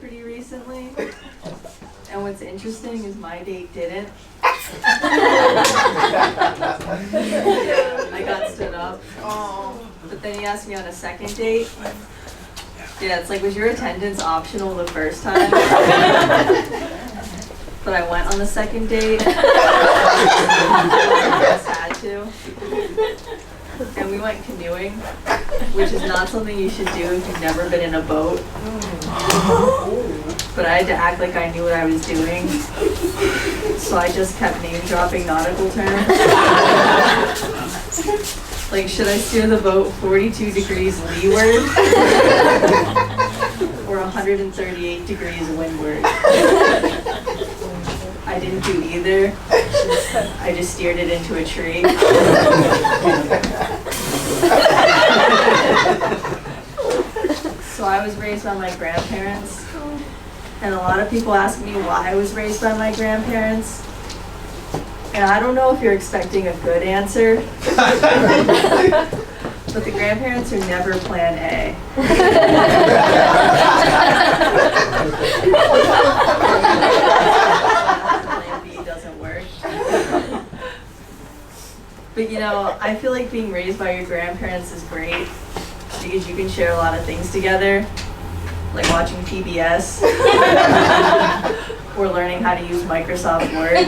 pretty recently. And what's interesting is my date didn't. I got stood up. But then he asked me on a second date. Yeah, it's like, was your attendance optional the first time? But I went on the second date. I just had to. And we went canoeing, which is not something you should do if you've never been in a boat. But I had to act like I knew what I was doing. So I just kept name dropping nautical terms. Like, should I steer the boat 42 degrees leeward or 138 degrees windward? I didn't do either. I just steered it into a tree. So I was raised by my grandparents, and a lot of people ask me why I was raised by my grandparents. And I don't know if you're expecting a good answer, but the grandparents are never plan A. Plan B doesn't work. But you know, I feel like being raised by your grandparents is great because you can share a lot of things together, like watching PBS. Or learning how to use Microsoft Word.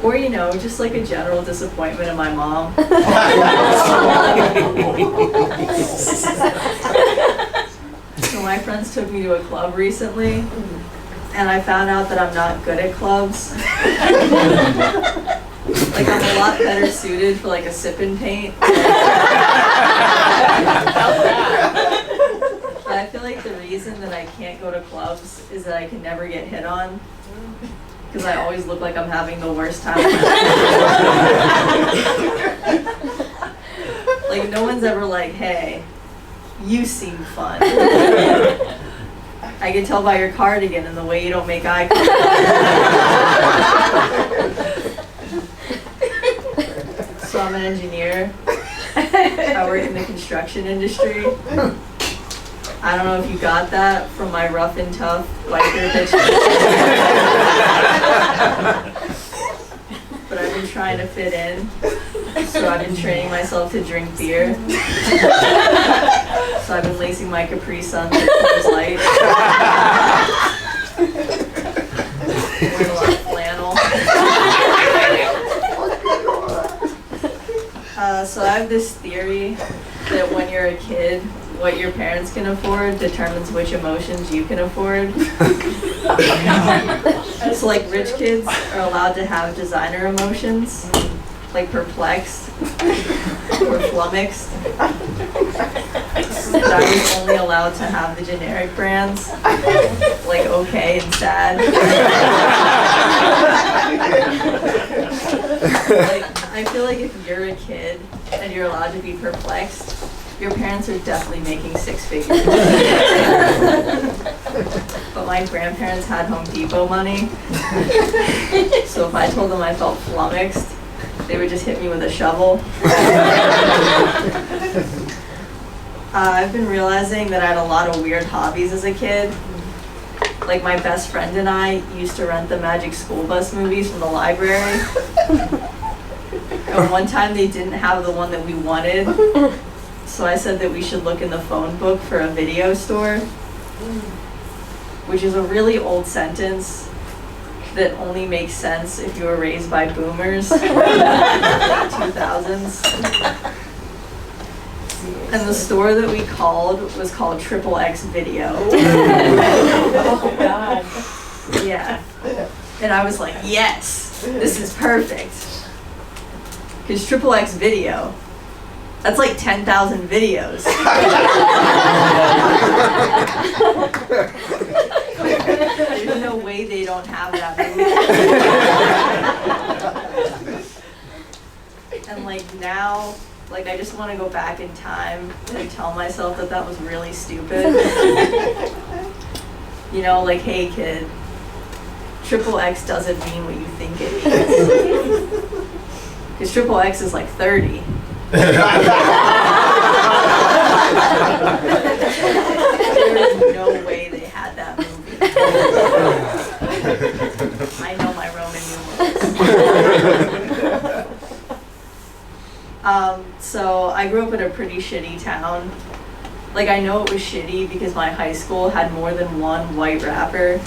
Or, you know, just like a general disappointment in my mom. So my friends took me to a club recently, and I found out that I'm not good at clubs. Like, I'm a lot better suited for like a sip and paint. But I feel like the reason that I can't go to clubs is that I can never get hit on. Because I always look like I'm having the worst time. Like, no one's ever like, hey, you seem fun. I can tell by your cardigan and the way you don't make eye contact. So I'm an engineer. I work in the construction industry. I don't know if you got that from my rough and tough biker picture. But I've been trying to fit in, so I've been training myself to drink beer. So I've been lacing my Capri Suns with Coors Light. Wearing a lot of flannel. So I have this theory that when you're a kid, what your parents can afford determines which emotions you can afford. So like rich kids are allowed to have designer emotions, like perplexed or flummoxed. And I was only allowed to have the generic brands, like okay and sad. Like, I feel like if you're a kid and you're allowed to be perplexed, your parents are definitely making six figures. But my grandparents had Home Depot money. So if I told them I felt flummoxed, they would just hit me with a shovel. I've been realizing that I had a lot of weird hobbies as a kid. Like my best friend and I used to rent the Magic School Bus movies from the library. And one time they didn't have the one that we wanted. So I said that we should look in the phone book for a video store, which is a really old sentence that only makes sense if you were raised by boomers in the late 2000s. And the store that we called was called XXX Video. Oh God. Yeah. And I was like, yes, this is perfect. Because XXX Video, that's like 10,000 videos. There's no way they don't have that movie. And like now, like I just want to go back in time and tell myself that that was really stupid. You know, like, hey kid, XXX doesn't mean what you think it means. Because XXX is like 30. There is no way they had that movie. I know my Roman numerals. So I grew up in a pretty shitty town. Like, I know it was shitty because my high school had more than one white rapper.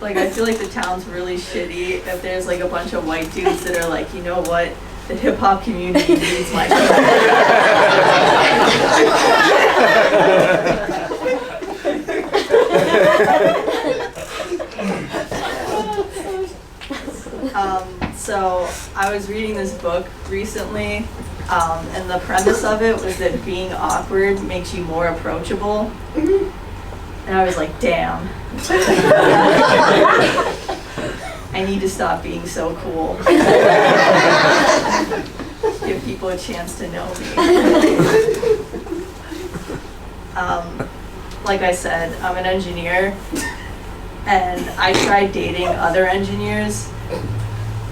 Like, I feel like the town's really shitty if there's like a bunch of white dudes that are like, you know what, the hip hop community needs my So I was reading this book recently, and the premise of it was that being awkward makes you more approachable. And I was like, damn. I need to stop being so cool. Give people a chance to know me. Like I said, I'm an engineer, and I tried dating other engineers,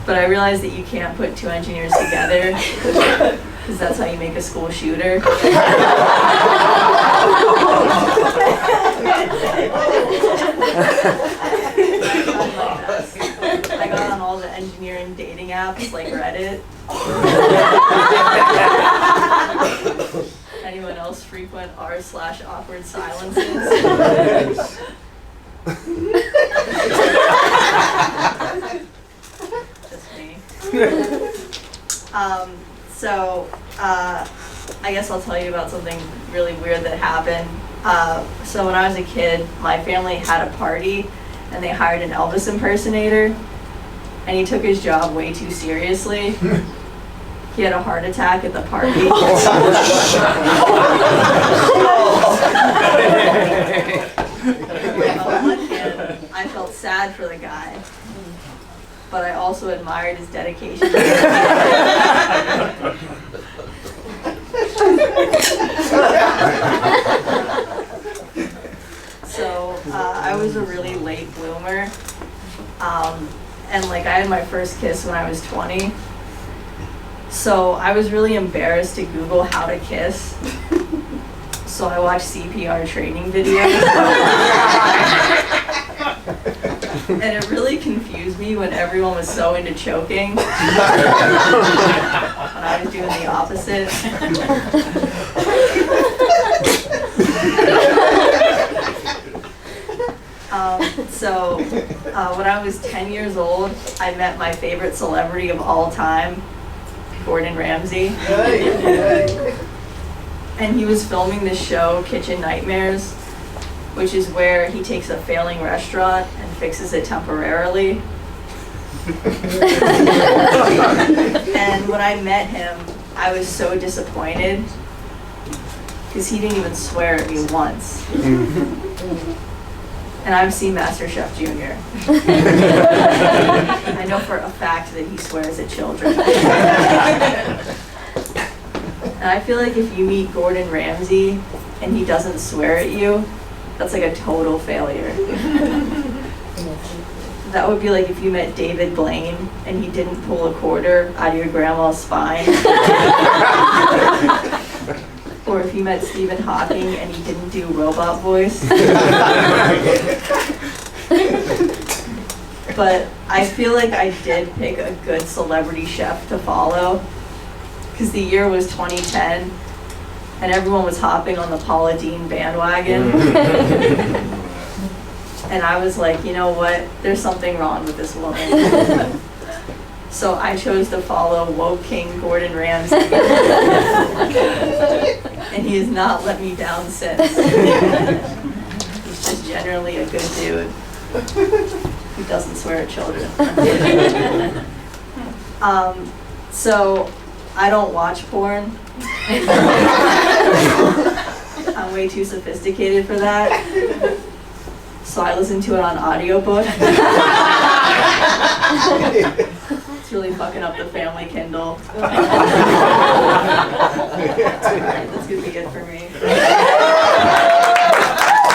but I realized that you can't put two engineers together, because that's how you make a school shooter. I got on all the engineering dating apps like Reddit. Anyone else frequent r/awkward silences? Just me. I guess I'll tell you about something really weird that happened. So when I was a kid, my family had a party and they hired an Elvis impersonator, and he took his job way too seriously. He had a heart attack at the party. On one hand, I felt sad for the guy, but I also admired his dedication. So I was a really late bloomer, and like I had my first kiss when I was 20. So I was really embarrassed to Google how to kiss. So I watched CPR training videos. And it really confused me when everyone was so into choking. When I was doing the opposite. When I was 10 years old, I met my favorite celebrity of all time, Gordon Ramsay. And he was filming this show, Kitchen Nightmares, which is where he takes a failing restaurant and fixes it temporarily. And when I met him, I was so disappointed because he didn't even swear at me once. And I've seen MasterChef Junior. I know for a fact that he swears at children. And I feel like if you meet Gordon Ramsay and he doesn't swear at you, that's like a total failure. That would be like if you met David Blaine and he didn't pull a quarter out of your grandma's spine. Or if you met Stephen Hawking and he didn't do robot voice. But I feel like I did pick a good celebrity chef to follow, because the year was 2010 and everyone was hopping on the Paula Deen bandwagon. And I was like, you know what, there's something wrong with this woman. So I chose to follow woke king Gordon Ramsay. And he has not let me down since. He's just generally a good dude who doesn't swear at children. So I don't watch porn. I'm way too sophisticated for that. So I listen to it on audiobook. It's really fucking up the family Kindle. Alright, that's gonna be it for me.